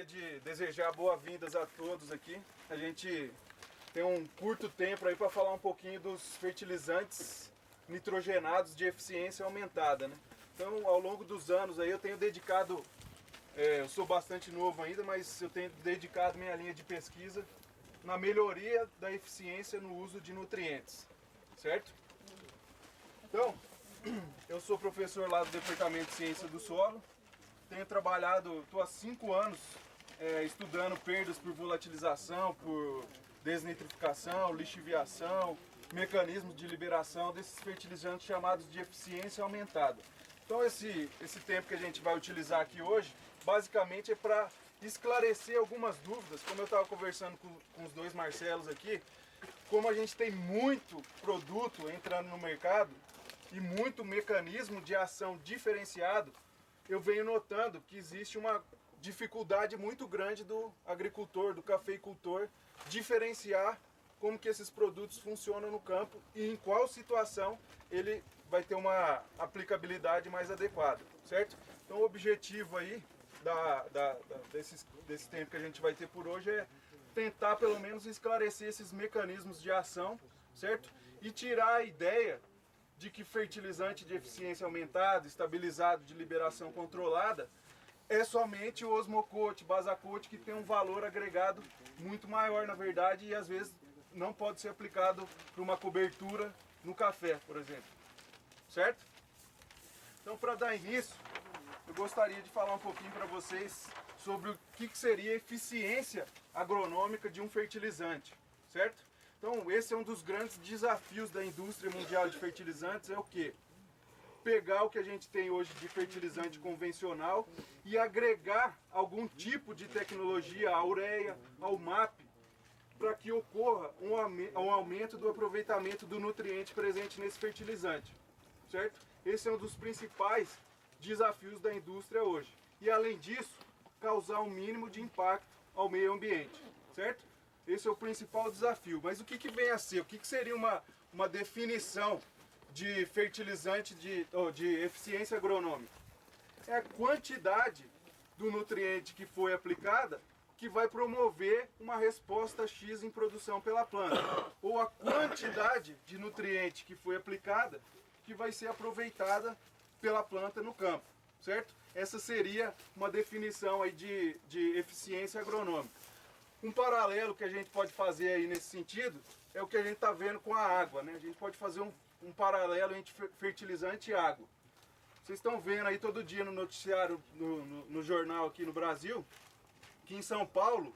de desejar boas-vindas a todos aqui. A gente tem um curto tempo aí para falar um pouquinho dos fertilizantes nitrogenados de eficiência aumentada, né? Então, ao longo dos anos aí eu tenho dedicado, eu sou bastante novo ainda, mas eu tenho dedicado minha linha de pesquisa na melhoria da eficiência no uso de nutrientes, certo? Então, eu sou professor lá do Departamento de Ciência do Solo, tenho trabalhado, estou há 5 anos estudando perdas por volatilização, por desnitrificação, lixiviação, mecanismos de liberação desses fertilizantes chamados de eficiência aumentada. Então esse tempo que a gente vai utilizar aqui hoje, basicamente é para esclarecer algumas dúvidas, como eu estava conversando com os dois Marcelos aqui, como a gente tem muito produto entrando no mercado e muito mecanismo de ação diferenciado, eu venho notando que existe uma dificuldade muito grande do agricultor, do cafeicultor, diferenciar como que esses produtos funcionam no campo e em qual situação ele vai ter uma aplicabilidade mais adequada, certo? Então o objetivo aí desse tempo que a gente vai ter por hoje é tentar pelo menos esclarecer esses mecanismos de ação, certo? E tirar a ideia de que fertilizante de eficiência aumentada, estabilizado de liberação controlada, é somente o osmocote, basacote, que tem um valor agregado muito maior, na verdade, e às vezes não pode ser aplicado para uma cobertura no café, por exemplo. Certo? Então, para dar início, eu gostaria de falar um pouquinho para vocês sobre o que seria a eficiência agronômica de um fertilizante, certo? Então, esse é um dos grandes desafios da indústria mundial de fertilizantes, é o quê? Pegar o que a gente tem hoje de fertilizante convencional e agregar algum tipo de tecnologia, a ureia, ao MAP, para que ocorra um aumento do aproveitamento do nutriente presente nesse fertilizante, certo? Esse é um dos principais desafios da indústria hoje. E além disso, causar um mínimo de impacto ao meio ambiente, certo? Esse é o principal desafio. Mas o que vem a ser? O que seria uma definição de fertilizante de eficiência agronômica? É a quantidade do nutriente que foi aplicada que vai promover uma resposta X em produção pela planta, ou a quantidade de nutriente que foi aplicada que vai ser aproveitada pela planta no campo, certo? Essa seria uma definição aí de eficiência agronômica. Um paralelo que a gente pode fazer aí nesse sentido é o que a gente está vendo com a água, né? A gente pode fazer um paralelo entre fertilizante e água. Vocês estão vendo aí todo dia no noticiário, no jornal aqui no Brasil, que em São Paulo,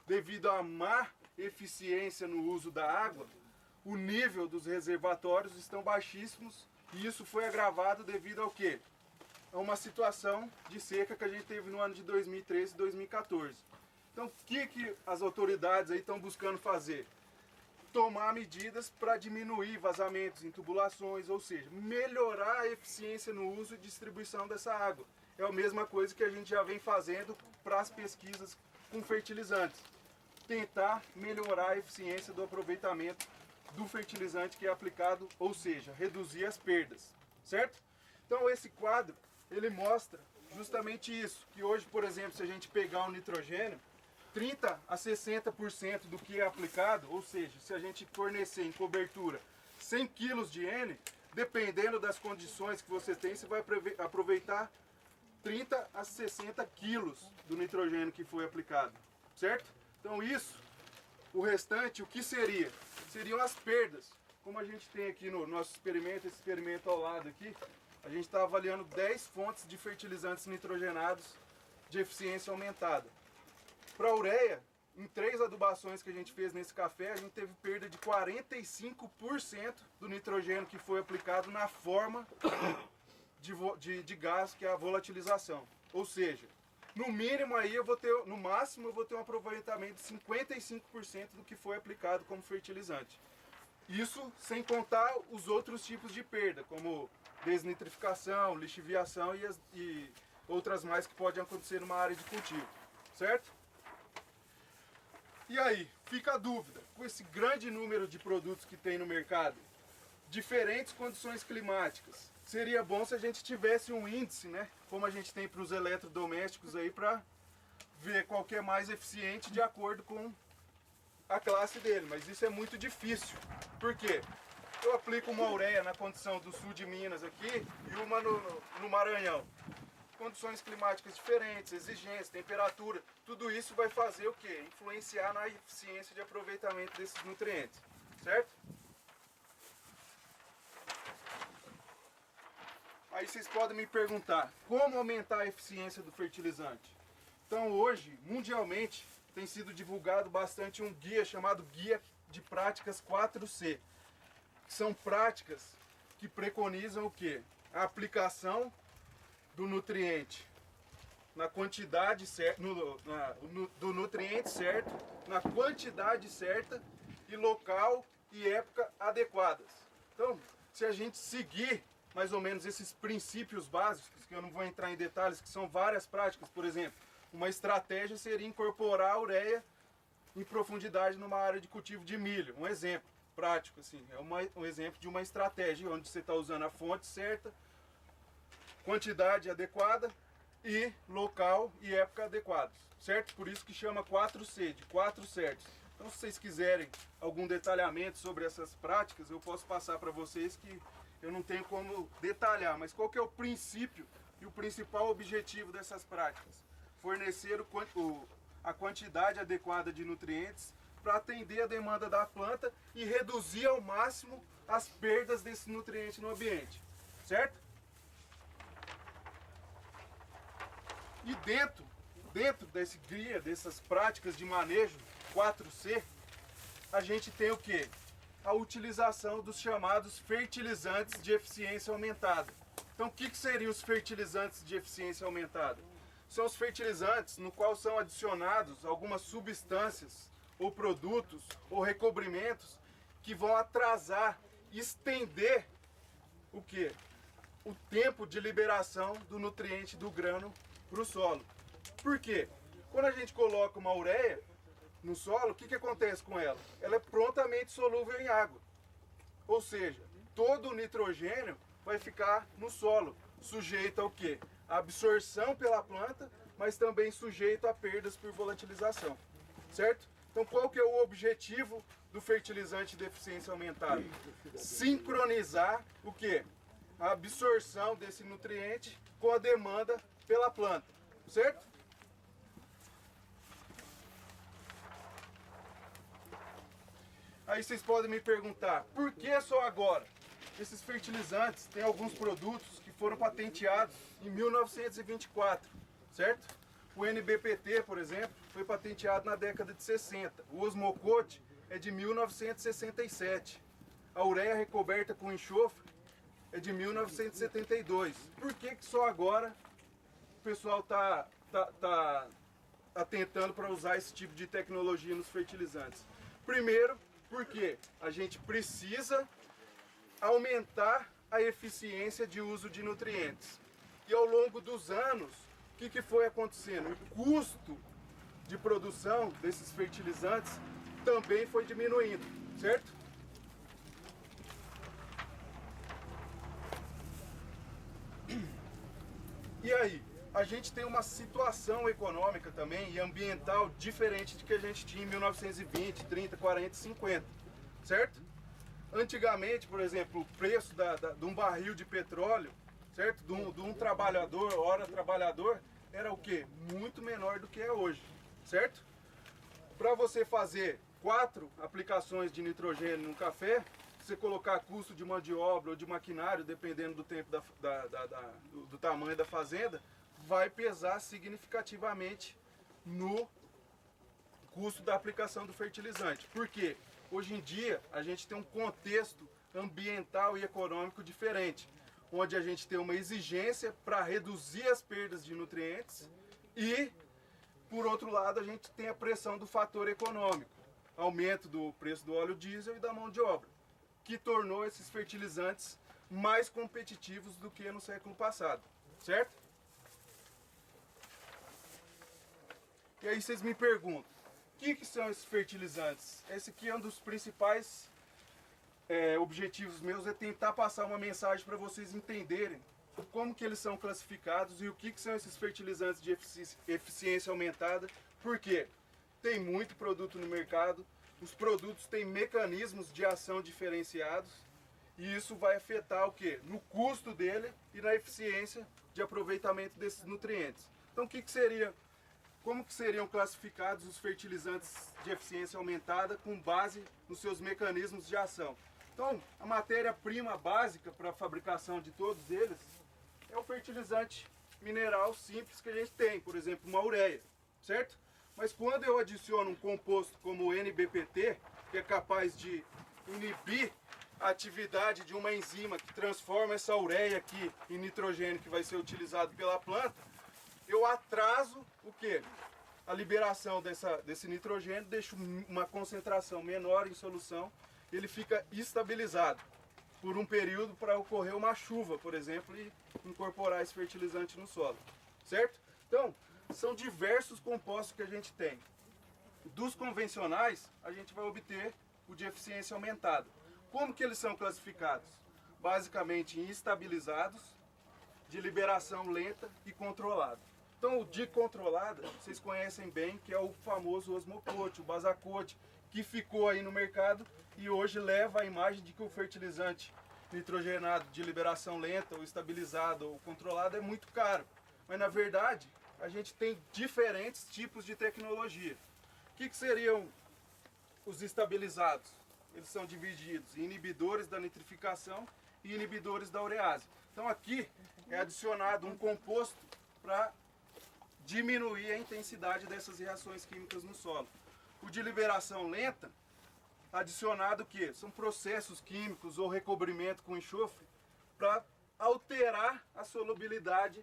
devido à má eficiência no uso da água, o nível dos reservatórios estão baixíssimos e isso foi agravado devido ao quê? A uma situação de seca que a gente teve no ano de 2013 e 2014. Então o que as autoridades aí estão buscando fazer? Tomar medidas para diminuir vazamentos em tubulações, ou seja, melhorar a eficiência no uso e distribuição dessa água. É a mesma coisa que a gente já vem fazendo para as pesquisas com fertilizantes. Tentar melhorar a eficiência do aproveitamento do fertilizante que é aplicado, ou seja, reduzir as perdas, certo? Então esse quadro, ele mostra justamente isso, que hoje, por exemplo, se a gente pegar o nitrogênio, 30 a 60% do que é aplicado, ou seja, se a gente fornecer em cobertura 100 kg de N, dependendo das condições que você tem, você vai aproveitar 30 a 60 quilos do nitrogênio que foi aplicado, certo? Então isso, o restante, o que seria? Seriam as perdas. Como a gente tem aqui no nosso experimento, esse experimento ao lado aqui, a gente está avaliando 10 fontes de fertilizantes nitrogenados de eficiência aumentada. Para a ureia, em 3 adubações que a gente fez nesse café, a gente teve perda de 45% do nitrogênio que foi aplicado na forma de gás, que é a volatilização. Ou seja, no mínimo aí no máximo eu vou ter um aproveitamento de 55% do que foi aplicado como fertilizante. Isso sem contar os outros tipos de perda, como desnitrificação, lixiviação e outras mais que podem acontecer numa área de cultivo, certo? E aí, fica a dúvida, com esse grande número de produtos que tem no mercado, diferentes condições climáticas, seria bom se a gente tivesse um índice, né, como a gente tem para os eletrodomésticos aí, para ver qual que é mais eficiente de acordo com a classe dele, mas isso é muito difícil. Por quê? Eu aplico uma ureia na condição do sul de Minas aqui e uma no Maranhão. Condições climáticas diferentes, exigências, temperatura, tudo isso vai fazer o quê? Influenciar na eficiência de aproveitamento desses nutrientes, certo? Aí vocês podem me perguntar, como aumentar a eficiência do fertilizante? Então hoje, mundialmente, tem sido divulgado bastante um guia chamado Guia de Práticas 4C. Que são práticas que preconizam o quê? A aplicação do nutriente na quantidade certa, do nutriente certo, na quantidade certa e local e época adequadas. Então, se a gente seguir mais ou menos esses princípios básicos, que eu não vou entrar em detalhes, que são várias práticas, por exemplo, uma estratégia seria incorporar a ureia em profundidade numa área de cultivo de milho, um exemplo prático, assim, é um exemplo de uma estratégia onde você está usando a fonte certa, quantidade adequada e local e época adequados, certo? Por isso que chama 4C, de 4 certos. Então, se vocês quiserem algum detalhamento sobre essas práticas, eu posso passar para vocês, que eu não tenho como detalhar, mas qual que é o princípio e o principal objetivo dessas práticas? Fornecer a quantidade adequada de nutrientes para atender a demanda da planta e reduzir ao máximo as perdas desse nutriente no ambiente, certo? E dentro desse guia, dessas práticas de manejo 4C, a gente tem o que? A utilização dos chamados fertilizantes de eficiência aumentada. Então, o que seriam os fertilizantes de eficiência aumentada? São os fertilizantes no qual são adicionados algumas substâncias ou produtos ou recobrimentos que vão atrasar, estender o quê? O tempo de liberação do nutriente do grano para o solo. Por quê? Quando a gente coloca uma ureia no solo, o que acontece com ela? Ela é prontamente solúvel em água. Ou seja, todo o nitrogênio vai ficar no solo, sujeito ao quê? A absorção pela planta, mas também sujeito a perdas por volatilização, certo? Então, qual que é o objetivo do fertilizante de eficiência aumentada? Sincronizar o quê? A absorção desse nutriente com a demanda pela planta, certo? Aí vocês podem me perguntar, por que só agora? Esses fertilizantes têm alguns produtos que foram patenteados em 1924, certo? O NBPT, por exemplo, foi patenteado na década de 60. O Osmocote é de 1967. A ureia recoberta com enxofre é de 1972. Por que só agora o pessoal está atentando para usar esse tipo de tecnologia nos fertilizantes? Primeiro, porque a gente precisa aumentar a eficiência de uso de nutrientes. E ao longo dos anos, o que foi acontecendo? O custo de produção desses fertilizantes também foi diminuindo, certo? E aí, a gente tem uma situação econômica também e ambiental diferente de que a gente tinha em 1920, 30, 40, 50, certo? Antigamente, por exemplo, o preço de um barril de petróleo, certo? De um trabalhador, hora trabalhador, era o quê? Muito menor do que é hoje, certo? Para você fazer 4 aplicações de nitrogênio no café, você colocar custo de mão de obra ou de maquinário, dependendo do tempo do tamanho da fazenda, vai pesar significativamente no custo da aplicação do fertilizante. Por quê? Hoje em dia a gente tem um contexto ambiental e econômico diferente, onde a gente tem uma exigência para reduzir as perdas de nutrientes e, por outro lado, a gente tem a pressão do fator econômico, aumento do preço do óleo diesel e da mão de obra, que tornou esses fertilizantes mais competitivos do que no século passado, certo? E aí vocês me perguntam, o que são esses fertilizantes? Esse aqui é um dos principais objetivos meus, é tentar passar uma mensagem para vocês entenderem como que eles são classificados e o que são esses fertilizantes de eficiência aumentada. Por quê? Tem muito produto no mercado, os produtos têm mecanismos de ação diferenciados e isso vai afetar o quê? No custo dele e na eficiência de aproveitamento desses nutrientes. Então como que seriam classificados os fertilizantes de eficiência aumentada com base nos seus mecanismos de ação? Então, a matéria-prima básica para a fabricação de todos eles é o fertilizante mineral simples que a gente tem, por exemplo, uma ureia, certo? Mas quando eu adiciono um composto como o NBPT, que é capaz de inibir a atividade de uma enzima que transforma essa ureia aqui em nitrogênio que vai ser utilizado pela planta, eu atraso o quê? A liberação desse nitrogênio, deixo uma concentração menor em solução, ele fica estabilizado por um período para ocorrer uma chuva, por exemplo, e incorporar esse fertilizante no solo, certo? Então, são diversos compostos que a gente tem. Dos convencionais, a gente vai obter o de eficiência aumentada. Como que eles são classificados? Basicamente em estabilizados, de liberação lenta e controlada. Então o de controlada, vocês conhecem bem, que é o famoso osmocote, o basacote, que ficou aí no mercado e hoje leva a imagem de que o fertilizante nitrogenado de liberação lenta, ou estabilizado, ou controlado é muito caro. Mas na verdade, a gente tem diferentes tipos de tecnologia. O que seriam os estabilizados? Eles são divididos em inibidores da nitrificação e inibidores da urease. Então aqui é adicionado um composto para diminuir a intensidade dessas reações químicas no solo. O de liberação lenta, adicionado o quê? São processos químicos ou recobrimento com enxofre para alterar a solubilidade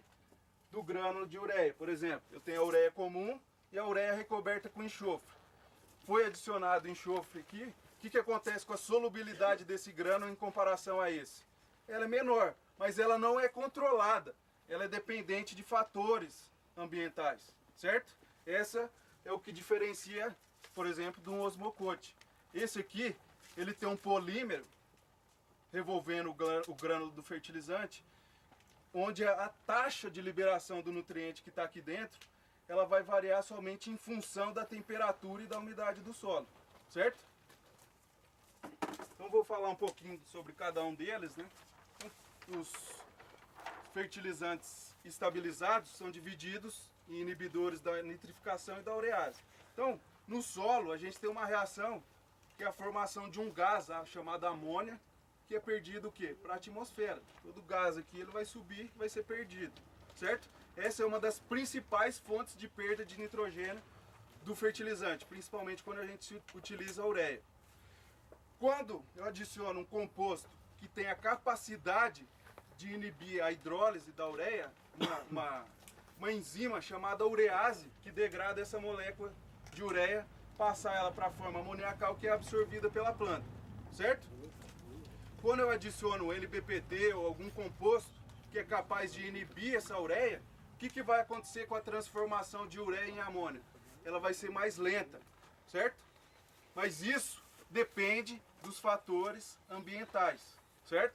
do grânulo de ureia. Por exemplo, eu tenho a ureia comum e a ureia recoberta com enxofre. Foi adicionado enxofre aqui, o que acontece com a solubilidade desse grânulo em comparação a esse? Ela é menor, mas ela não é controlada, ela é dependente de fatores ambientais, certo? Essa é o que diferencia, por exemplo, de um osmocote. Esse aqui, ele tem um polímero revolvendo o grânulo do fertilizante, onde a taxa de liberação do nutriente que está aqui dentro, ela vai variar somente em função da temperatura e da umidade do solo, certo? Então vou falar um pouquinho sobre cada um deles, né? Os fertilizantes estabilizados são divididos em inibidores da nitrificação e da urease. Então, no solo a gente tem uma reação que é a formação de um gás chamado amônia, que é perdido o quê? Para a atmosfera. Todo gás aqui ele vai subir, vai ser perdido, certo? Essa é uma das principais fontes de perda de nitrogênio do fertilizante, principalmente quando a gente utiliza a ureia. Quando eu adiciono um composto que tem a capacidade de inibir a hidrólise da ureia, uma enzima chamada urease, que degrada essa molécula de ureia, passar ela para a forma amoniacal que é absorvida pela planta, certo? Quando eu adiciono LBPT ou algum composto que é capaz de inibir essa ureia, o que vai acontecer com a transformação de ureia em amônia? Ela vai ser mais lenta, certo? Mas isso depende dos fatores ambientais, certo?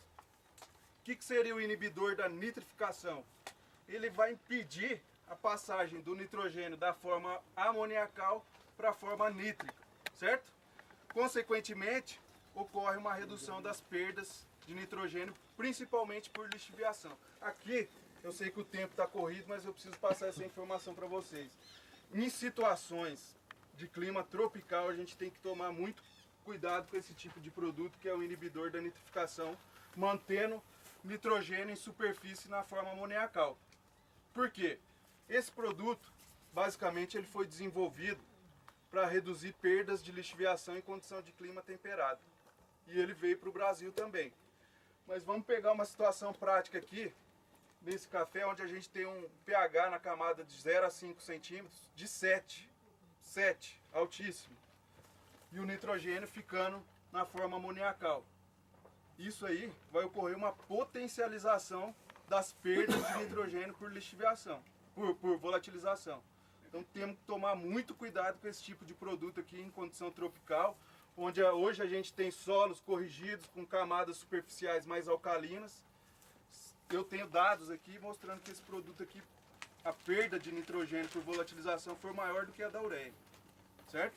O que seria o inibidor da nitrificação? Ele vai impedir a passagem do nitrogênio da forma amoniacal para a forma nítrica, certo? Consequentemente, ocorre uma redução das perdas de nitrogênio, principalmente por lixiviação. Aqui, eu sei que o tempo está corrido, mas eu preciso passar essa informação para vocês. Em situações de clima tropical, a gente tem que tomar muito cuidado com esse tipo de produto, que é o inibidor da nitrificação, mantendo nitrogênio em superfície na forma amoniacal. Por quê? Esse produto, basicamente, ele foi desenvolvido para reduzir perdas de lixiviação em condição de clima temperado. E ele veio para o Brasil também. Mas vamos pegar uma situação prática aqui, nesse café, onde a gente tem um pH na camada de 0 a 5 centímetros de 7, altíssimo. E o nitrogênio ficando na forma amoniacal. Isso aí vai ocorrer uma potencialização das perdas de nitrogênio por lixiviação, por volatilização. Então temos que tomar muito cuidado com esse tipo de produto aqui em condição tropical, onde hoje a gente tem solos corrigidos com camadas superficiais mais alcalinas, eu tenho dados aqui mostrando que esse produto aqui, a perda de nitrogênio por volatilização foi maior do que a da ureia, certo?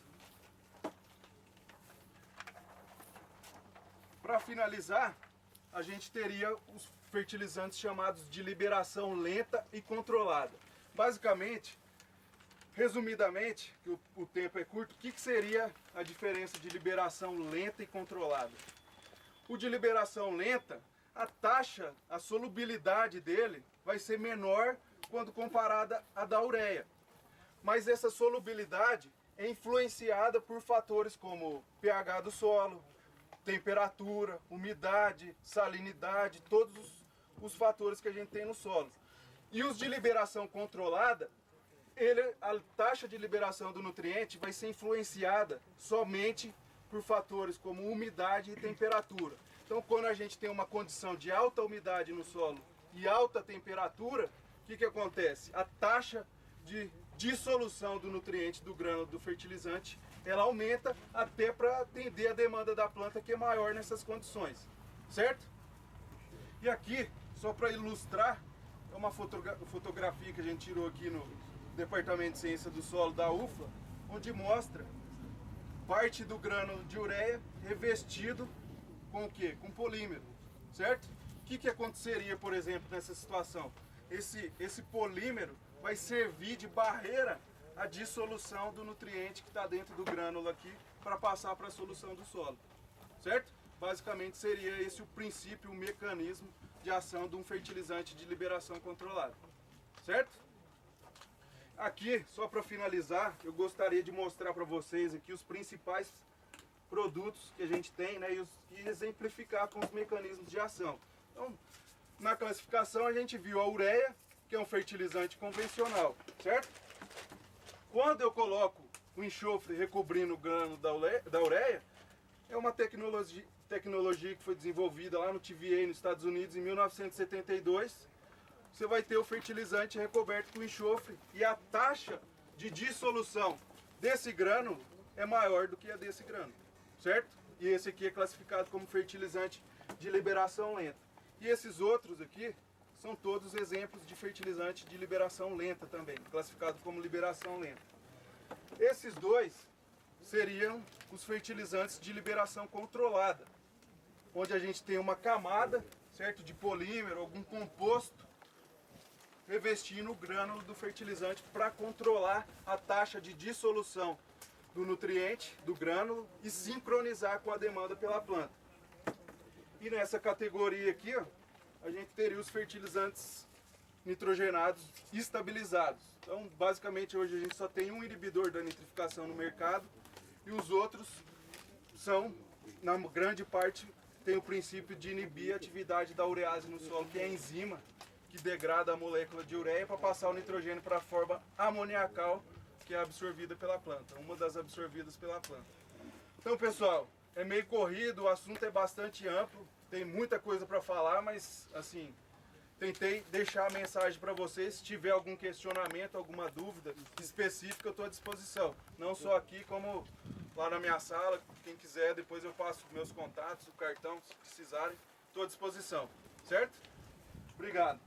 Para finalizar, a gente teria os fertilizantes chamados de liberação lenta e controlada. Basicamente, resumidamente, que o tempo é curto, o que seria a diferença de liberação lenta e controlada? O de liberação lenta, a taxa, a solubilidade dele vai ser menor quando comparada à da ureia. Mas essa solubilidade é influenciada por fatores como pH do solo, temperatura, umidade, salinidade, todos os fatores que a gente tem no solo. E os de liberação controlada, a taxa de liberação do nutriente vai ser influenciada somente por fatores como umidade e temperatura. Então, quando a gente tem uma condição de alta umidade no solo e alta temperatura, o que acontece? A taxa de dissolução do nutriente do grânulo do fertilizante, ela aumenta até para atender a demanda da planta, que é maior nessas condições, certo? E aqui, só para ilustrar, é uma fotografia que a gente tirou aqui no Departamento de Ciência do Solo da UFLA, onde mostra parte do grânulo de ureia revestido com o quê? Com polímero, certo? O que aconteceria, por exemplo, nessa situação? Esse polímero vai servir de barreira à dissolução do nutriente que está dentro do grânulo aqui para passar para a solução do solo, certo? Basicamente seria esse o princípio, o mecanismo de ação de um fertilizante de liberação controlada, certo? Aqui, só para finalizar, eu gostaria de mostrar para vocês aqui os principais produtos que a gente tem, né, e exemplificar com os mecanismos de ação. Então, na classificação a gente viu a ureia, que é um fertilizante convencional, certo? Quando eu coloco o enxofre recobrindo o grânulo da ureia, é uma tecnologia que foi desenvolvida lá no TVA, nos Estados Unidos, em 1972. Você vai ter o fertilizante recoberto com enxofre e a taxa de dissolução desse grânulo é maior do que a desse grânulo, certo? E esse aqui é classificado como fertilizante de liberação lenta. E esses outros aqui são todos exemplos de fertilizante de liberação lenta também, classificado como liberação lenta. Esses dois seriam os fertilizantes de liberação controlada, onde a gente tem uma camada, certo, de polímero, algum composto, revestindo o grânulo do fertilizante para controlar a taxa de dissolução do nutriente, do grânulo, e sincronizar com a demanda pela planta. E nessa categoria aqui, ó, a gente teria os fertilizantes nitrogenados estabilizados. Então, basicamente, hoje a gente só tem um inibidor da nitrificação no mercado, e os outros são, na grande parte, tem o princípio de inibir a atividade da urease no solo, que é a enzima que degrada a molécula de ureia para passar o nitrogênio para a forma amoniacal, que é absorvida pela planta, uma das absorvidas pela planta. Então, pessoal, é meio corrido, o assunto é bastante amplo, tem muita coisa para falar, mas assim, tentei deixar a mensagem para vocês. Se tiver algum questionamento, alguma dúvida específica, eu estou à disposição. Não só aqui, como lá na minha sala. Quem quiser, depois eu passo meus contatos, o cartão, se precisarem, estou à disposição. Certo? Obrigado.